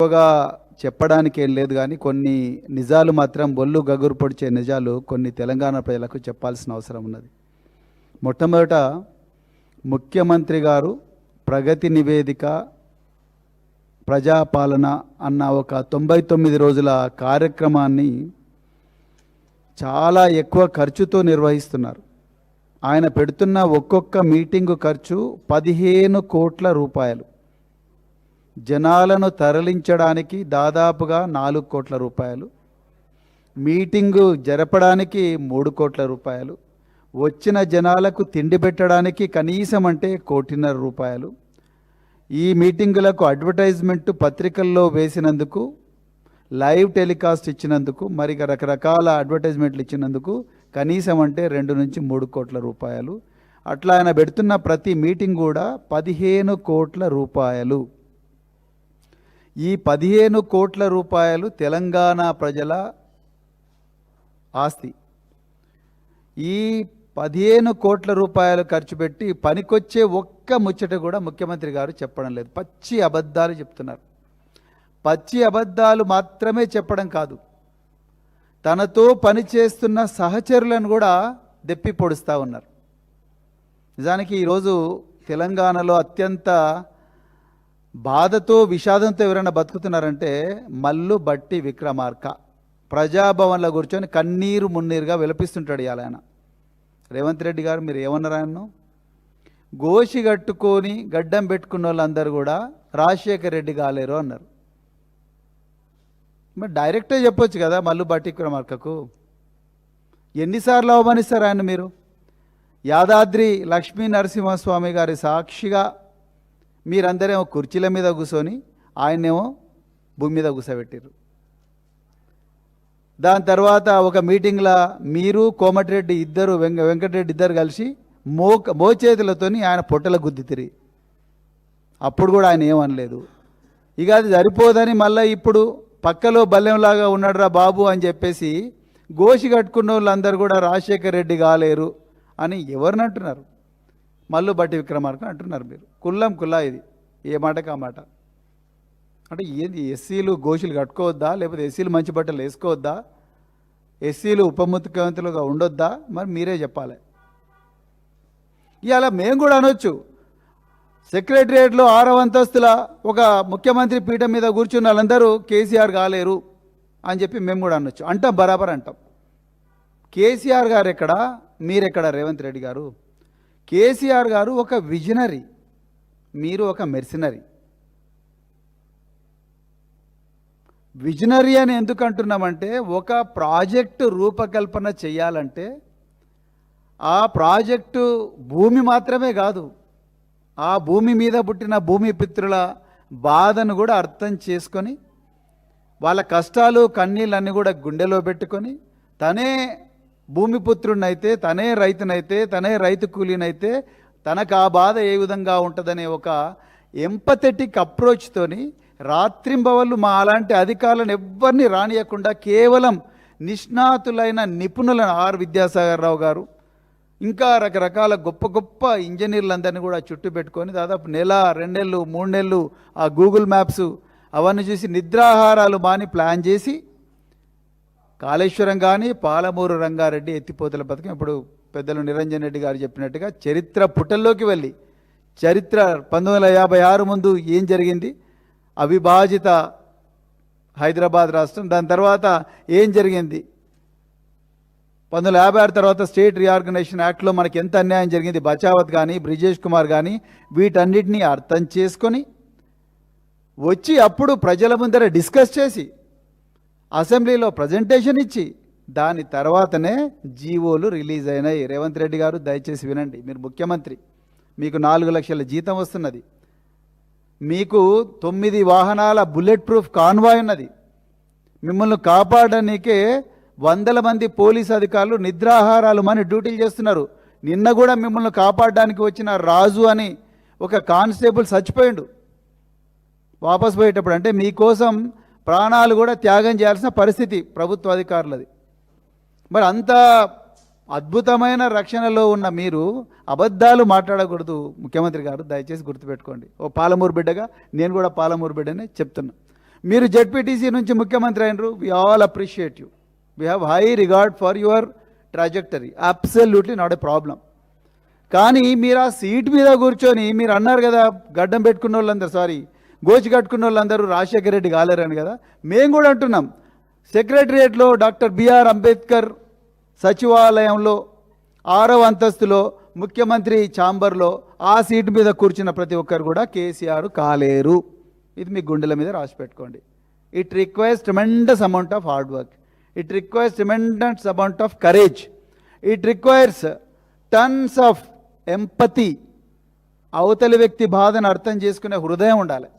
ఎక్కువగా చెప్పడానికి ఏం లేదు కానీ కొన్ని నిజాలు మాత్రం బొల్లు గగురు పొడిచే నిజాలు కొన్ని తెలంగాణ ప్రజలకు చెప్పాల్సిన అవసరం ఉన్నది. మొట్టమొదట ముఖ్యమంత్రి గారు ప్రగతి నివేదిక ప్రజాపాలన అన్న ఒక 99 రోజుల కార్యక్రమాన్ని చాలా ఎక్కువ ఖర్చుతో నిర్వహిస్తున్నారు. ఆయన పెడుతున్న ఒక్కొక్క మీటింగు ఖర్చు 15 కోట్ల రూపాయలు. జనాలను తరలించడానికి దాదాపుగా 4 కోట్ల రూపాయలు, మీటింగు జరపడానికి 3 కోట్ల రూపాయలు, వచ్చిన జనాలకు తిండి పెట్టడానికి కనీసం అంటే 1.5 కోట్ల రూపాయలు, ఈ మీటింగులకు అడ్వర్టైజ్మెంట్ పత్రికల్లో వేసినందుకు, లైవ్ టెలికాస్ట్ ఇచ్చినందుకు, మరి రకరకాల అడ్వర్టైజ్మెంట్లు ఇచ్చినందుకు కనీసం అంటే 2 నుంచి 3 కోట్ల రూపాయలు. అట్లా ఆయన పెడుతున్న ప్రతి మీటింగ్ కూడా 15 కోట్ల రూపాయలు. ఈ 15 కోట్ల రూపాయలు తెలంగాణ ప్రజల ఆస్తి. ఈ 15 కోట్ల రూపాయలు ఖర్చు పెట్టి పనికొచ్చే ఒక్క ముచ్చట కూడా ముఖ్యమంత్రి గారు చెప్పడం లేదు. పచ్చి అబద్ధాలు చెప్తున్నారు. పచ్చి అబద్ధాలు మాత్రమే చెప్పడం కాదు, తనతో పనిచేస్తున్న సహచరులను కూడా దెప్పి పొడుస్తూ ఉన్నారు. నిజానికి ఈరోజు తెలంగాణలో అత్యంత బాధతో విషాదంతో ఎవరైనా బతుకుతున్నారంటే మల్లు బట్టి విక్రమార్క. ప్రజాభవన్లో కూర్చొని కన్నీరు మున్నీరుగా విలపిస్తుంటాడు ఇవాళ ఆయన. రేవంత్ రెడ్డి గారు మీరు ఏమన్నారు? ఆయన్ను గోషి కట్టుకొని గడ్డం పెట్టుకున్న వాళ్ళందరూ కూడా రాజశేఖర్ రెడ్డి కాలేరు అన్నారు. మరి డైరెక్టే చెప్పొచ్చు కదా మల్లు బట్టి విక్రమార్కకు. ఎన్నిసార్లు అవమానిస్తారు ఆయన మీరు? యాదాద్రి లక్ష్మీ నరసింహస్వామి గారి సాక్షిగా మీరందరేమో కుర్చీల మీద కూర్చొని ఆయన్నేమో భూమి మీద కూర్చోబెట్టారు. దాని తర్వాత ఒక మీటింగ్లో మీరు కోమటిరెడ్డి ఇద్దరు వెంకటరెడ్డి ఇద్దరు కలిసి మోచేతులతోని ఆయన పొట్టల గుద్దితిరి. అప్పుడు కూడా ఆయన ఏమనలేదు. ఇక అది సరిపోదని మళ్ళీ ఇప్పుడు పక్కలో బల్లెంలాగా ఉన్నాడురా బాబు అని చెప్పేసి గోషి కట్టుకున్న వాళ్ళందరూ కూడా రాజశేఖర్ రెడ్డి కాలేరు అని ఎవరిని అంటున్నారు? మల్లు బట్టి విక్రమార్క అంటున్నారు మీరు. కుల్లం కుల్లా ఇది, ఏ మాటకు ఆ మాట. అంటే ఏంది, ఎస్సీలు గోషులు కట్టుకోవద్దా, లేకపోతే ఎస్సీలు మంచి బట్టలు వేసుకోవద్దా, ఎస్సీలు ఉప ముఖ్యమంత్రులుగా ఉండొద్దా? మరి మీరే చెప్పాలి. ఇవాళ మేము కూడా అనొచ్చు, సెక్రటరియట్లో 6వ అంతస్తుల ఒక ముఖ్యమంత్రి పీఠం మీద కూర్చున్న వాళ్ళందరూ కేసీఆర్ కాలేరు అని చెప్పి మేము కూడా అనొచ్చు. అంటాం, బరాబర్ అంటాం. కేసీఆర్ గారు ఎక్కడ, మీరెక్కడ రేవంత్ రెడ్డి గారు? కేసీఆర్ గారు ఒక విజనరీ, మీరు ఒక మెర్సినరీ. విజనరీ అని ఎందుకు అంటున్నామంటే, ఒక ప్రాజెక్టు రూపకల్పన చేయాలంటే ఆ ప్రాజెక్టు భూమి మాత్రమే కాదు, ఆ భూమి మీద పుట్టిన భూమిపుత్రుల బాధను కూడా అర్థం చేసుకొని, వాళ్ళ కష్టాలు కన్నీళ్ళన్నీ కూడా గుండెలో పెట్టుకొని, తనే భూమిపుత్రుడినైతే, తనే రైతునైతే, తనే రైతు కూలీనైతే తనకు ఆ బాధ ఏ విధంగా ఉంటుందనే ఒక ఎంపథెటిక్ అప్రోచ్తోని రాత్రింబవళ్ళు మా అలాంటి అధికారులను ఎవ్వరిని రానియకుండా కేవలం నిష్ణాతులైన నిపుణులను విద్యాసాగర్ రావు గారు ఇంకా రకరకాల గొప్ప గొప్ప ఇంజనీర్లందరినీ కూడా చుట్టూ పెట్టుకొని దాదాపు 1 నెల 2 నెలలు 3 నెలలు ఆ గూగుల్ మ్యాప్స్ అవన్నీ చూసి నిద్రాహారాలు మాని ప్లాన్ చేసి కాళేశ్వరం కానీ పాలమూరు రంగారెడ్డి ఎత్తిపోతల పథకం ఇప్పుడు పెద్దలు నిరంజన్ రెడ్డి గారు చెప్పినట్టుగా చరిత్ర పుటల్లోకి వెళ్ళి, చరిత్ర 1956 ముందు ఏం జరిగింది, అవిభాజిత హైదరాబాద్ రాష్ట్రం, దాని తర్వాత ఏం జరిగింది, 1956 తర్వాత స్టేట్ రీఆర్గనైజేషన్ యాక్ట్లో మనకి ఎంత అన్యాయం జరిగింది, బచావత్ కానీ బ్రిజేష్ కుమార్ కానీ, వీటన్నిటినీ అర్థం చేసుకొని వచ్చి అప్పుడు ప్రజల ముందర డిస్కస్ చేసి అసెంబ్లీలో ప్రజెంటేషన్ ఇచ్చి దాని తర్వాతనే జీవోలు రిలీజ్ అయినాయి. రేవంత్ రెడ్డి గారు దయచేసి వినండి, మీరు ముఖ్యమంత్రి, మీకు 4 లక్షల జీతం వస్తున్నది, మీకు 9 వాహనాల బుల్లెట్ ప్రూఫ్ కాన్వాయ్ ఉన్నది, మిమ్మల్ని కాపాడడానికే 100 మంది పోలీస్ అధికారులు నిద్రాహారాలు మాని డ్యూటీలు చేస్తున్నారు. నిన్న కూడా మిమ్మల్ని కాపాడడానికి వచ్చిన రాజు అని ఒక కానిస్టేబుల్ చచ్చిపోయిండు వాపస్ పోయేటప్పుడు. అంటే మీకోసం ప్రాణాలు కూడా త్యాగం చేయాల్సిన పరిస్థితి ప్రభుత్వ అధికారులది. మరి అంత అద్భుతమైన రక్షణలో ఉన్న మీరు అబద్ధాలు మాట్లాడకూడదు ముఖ్యమంత్రి గారు, దయచేసి గుర్తుపెట్టుకోండి. ఓ పాలమూరు బిడ్డగా నేను కూడా పాలమూరు బిడ్డనే చెప్తున్నా. మీరు జెడ్పీటీసీ నుంచి ముఖ్యమంత్రి అయినరు. We all appreciate you. We have high regard for your trajectory. Absolutely not a problem. కానీ మీరు ఆ సీట్ మీద కూర్చొని మీరు అన్నారు కదా, గడ్డం పెట్టుకున్న వాళ్ళందరూ, సారీ గోచి కట్టుకున్న వాళ్ళందరూ రాజశేఖర రెడ్డి కాలేరని కదా. మేము కూడా అంటున్నాం, సెక్రటరియట్లో డాక్టర్ బిఆర్ అంబేద్కర్ సచివాలయంలో 6వ అంతస్తులో ముఖ్యమంత్రి ఛాంబర్లో ఆ సీటు మీద కూర్చున్న ప్రతి ఒక్కరు కూడా కేసీఆర్ కాలేరు. ఇది మీ గుండెల మీద రాసి పెట్టుకోండి. It requires tremendous amount of hard work. It requires tremendous amount of courage. It requires tons of empathy. అవతలి వ్యక్తి బాధను అర్థం చేసుకునే హృదయం ఉండాలి.